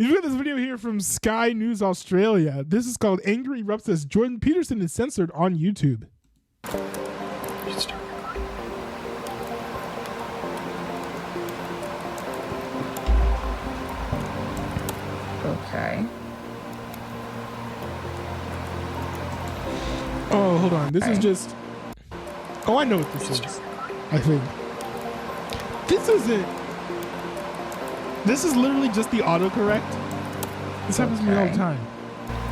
We've got this video here from Sky News Australia. This is called Angry Erupts as Jordan Peterson is censored on YouTube. Okay. Oh, hold on. This is just... Oh, I know what this is. I think. This isn't... This is literally just the autocorrect. This happens to me all the time.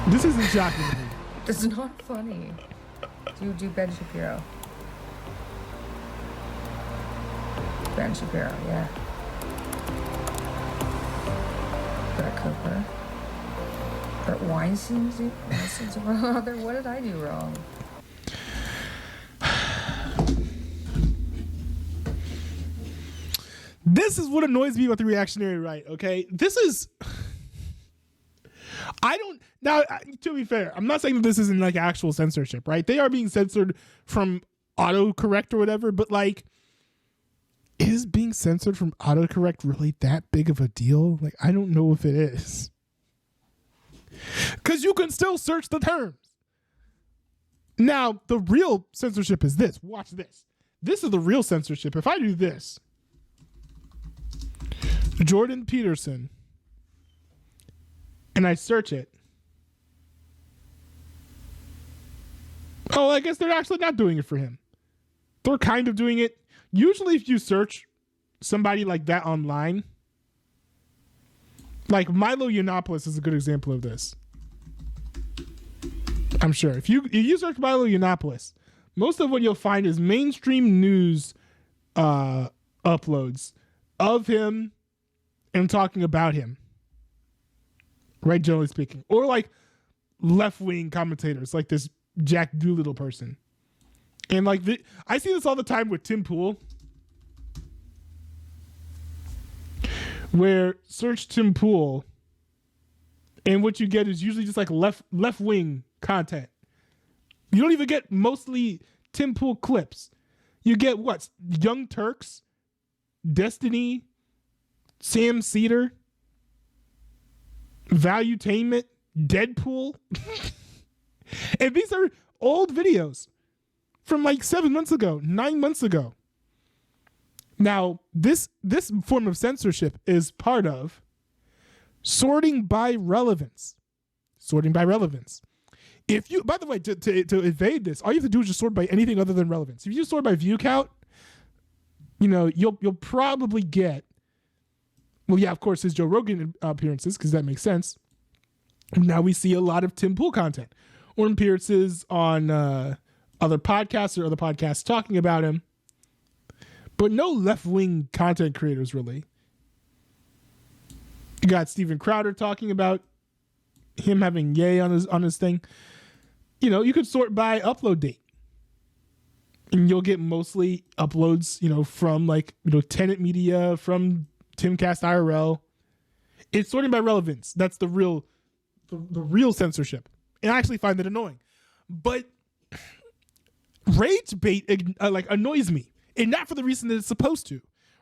This isn't shocking to me. This is not funny. Do Ben Shapiro. Ben Shapiro, yeah. Brett Cooper. Brett Weinstein's brother. What did I do wrong? This is what annoys me about the reactionary right, okay? This is... Now, to be fair, I'm not saying that this isn't like actual censorship, right? They are being censored from autocorrect or whatever, but like, is being censored from autocorrect really that big of a deal? Like, I don't know if it is. Because you can still search the terms. Now, the real censorship is this. Watch this. This is the real censorship. If I do this, Jordan Peterson, and I search it. Oh, I guess they're actually not doing it for him. They're kind of doing it. Usually if you search somebody like that online, like Milo Yiannopoulos is a good example of this. I'm sure. If you search Milo Yiannopoulos, most of what you'll find is mainstream news uploads of him and talking about him. Right, generally speaking. Or like left-wing commentators, like this Jack Doolittle person. And like I see this all the time with Tim Pool, where search Tim Pool and what you get is usually just like left-wing content. You don't even get mostly Tim Pool clips. You get what? Young Turks, Destiny, Sam Cedar, Valuetainment, Deadpool. And these are old videos from like 7 months ago, 9 months ago. Now, this form of censorship is part of sorting by relevance. Sorting by relevance. If you, by the way, to evade this, all you have to do is just sort by anything other than relevance. If you sort by view count, you know, you'll probably get, well, yeah, of course, his Joe Rogan appearances, because that makes sense. Now we see a lot of Tim Pool content or appearances on other podcasts or other podcasts talking about him, but no left-wing content creators, really. You got Steven Crowder talking about him having yay on his thing. You know, you could sort by upload date, and you'll get mostly uploads, you know, from like, you know, Tenet Media, from Timcast IRL. It's sorting by relevance. That's the real censorship. And I actually find that annoying. But Ragebait like annoys me, and not for the reason that it's supposed to,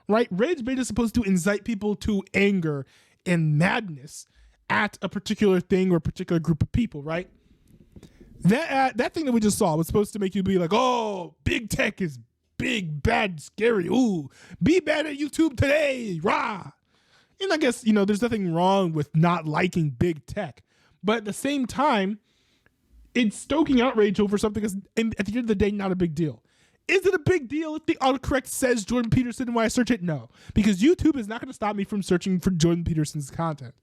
right? Ragebait is supposed to incite people to anger and madness at a particular thing or a particular group of people, right? That thing that we just saw was supposed to make you be like, oh, big tech is big, bad, scary. Ooh, be bad at YouTube today, rah. And I guess, you know, there's nothing wrong with not liking big tech. But at the same time, it's stoking outrage over something that's, at the end of the day, not a big deal. Is it a big deal if the autocorrect says Jordan Peterson when I search it? No. Because YouTube is not going to stop me from searching for Jordan Peterson's content.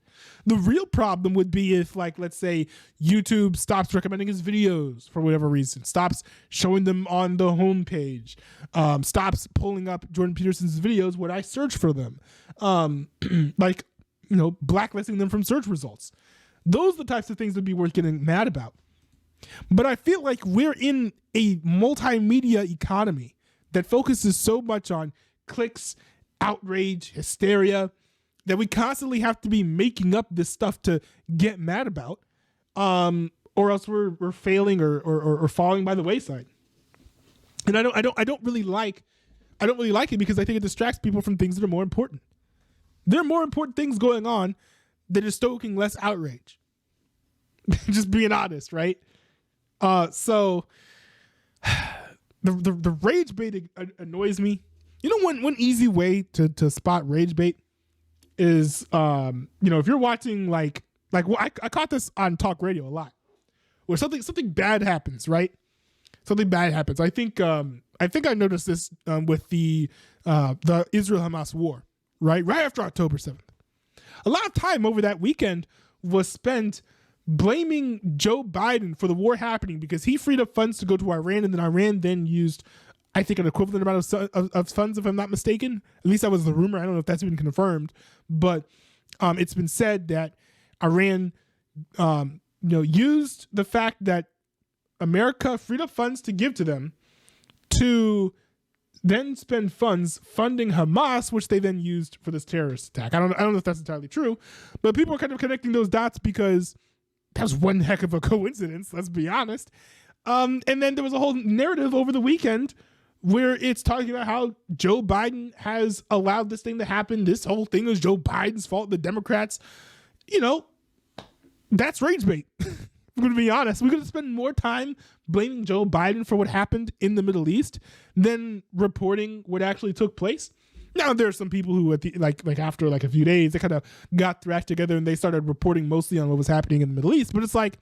The real problem would be if, like, let's say YouTube stops recommending his videos for whatever reason, stops showing them on the homepage, stops pulling up Jordan Peterson's videos when I search for them, like, you know, blacklisting them from search results. Those are the types of things that would be worth getting mad about. But I feel like we're in a multimedia economy that focuses so much on clicks, outrage, hysteria, that we constantly have to be making up this stuff to get mad about, or else we're failing or falling by the wayside. And I don't really like it because I think it distracts people from things that are more important. There are more important things going on that is stoking less outrage. Just being honest, right? So the rage bait annoys me. You know, one easy way to spot rage bait is, if you're watching like I caught this on talk radio a lot, where something bad happens, right? Something bad happens. I think I noticed this with the Israel-Hamas war, right after October 7th. A lot of time over that weekend was spent blaming Joe Biden for the war happening because he freed up funds to go to Iran, and then Iran then used, I think, an equivalent amount of funds, if I'm not mistaken. At least that was the rumor. I don't know if that's been confirmed, but it's been said that Iran, used the fact that America freed up funds to give to them to then spend funds funding Hamas, which they then used for this terrorist attack. I don't know if that's entirely true, but people are kind of connecting those dots because that was one heck of a coincidence, let's be honest. And then there was a whole narrative over the weekend where it's talking about how Joe Biden has allowed this thing to happen. This whole thing is Joe Biden's fault. The Democrats, that's rage bait. I'm going to be honest. We're going to spend more time blaming Joe Biden for what happened in the Middle East than reporting what actually took place. Now, there are some people who, after a few days, they kind of got thrashed together and they started reporting mostly on what was happening in the Middle East. But it's like,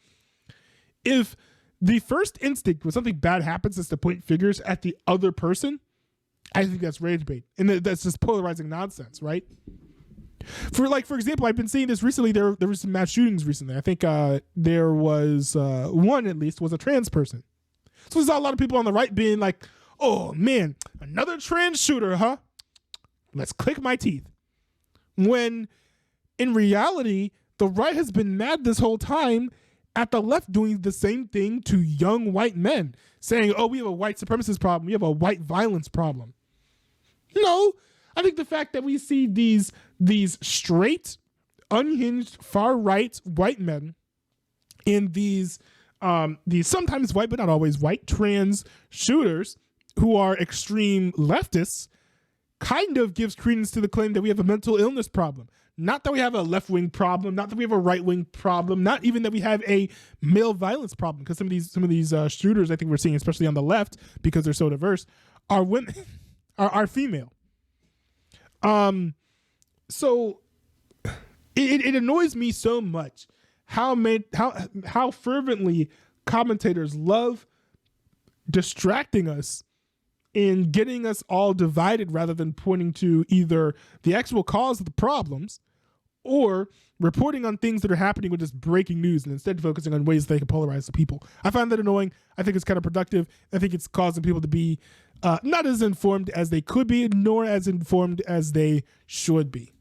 if the first instinct when something bad happens is to point fingers at the other person, I think that's rage bait. And that's just polarizing nonsense, right? For example, I've been seeing this recently. There were some mass shootings recently. I think there was one, at least, was a trans person. So we saw a lot of people on the right being like, oh man, another trans shooter, huh? Let's click my teeth. When in reality, the right has been mad this whole time at the left doing the same thing to young white men, saying, oh, we have a white supremacist problem. We have a white violence problem. No, I think the fact that we see these straight, unhinged, far-right white men and these sometimes white but not always white trans shooters who are extreme leftists kind of gives credence to the claim that we have a mental illness problem. Not that we have a left-wing problem, not that we have a right-wing problem, not even that we have a male violence problem, because some of these shooters I think we're seeing, especially on the left, because they're so diverse, are women, are female. So it annoys me so much how fervently commentators love distracting us and getting us all divided rather than pointing to either the actual cause of the problems or reporting on things that are happening with just breaking news and instead focusing on ways they can polarize the people. I find that annoying. I think it's counterproductive. I think it's causing people to be not as informed as they could be, nor as informed as they should be.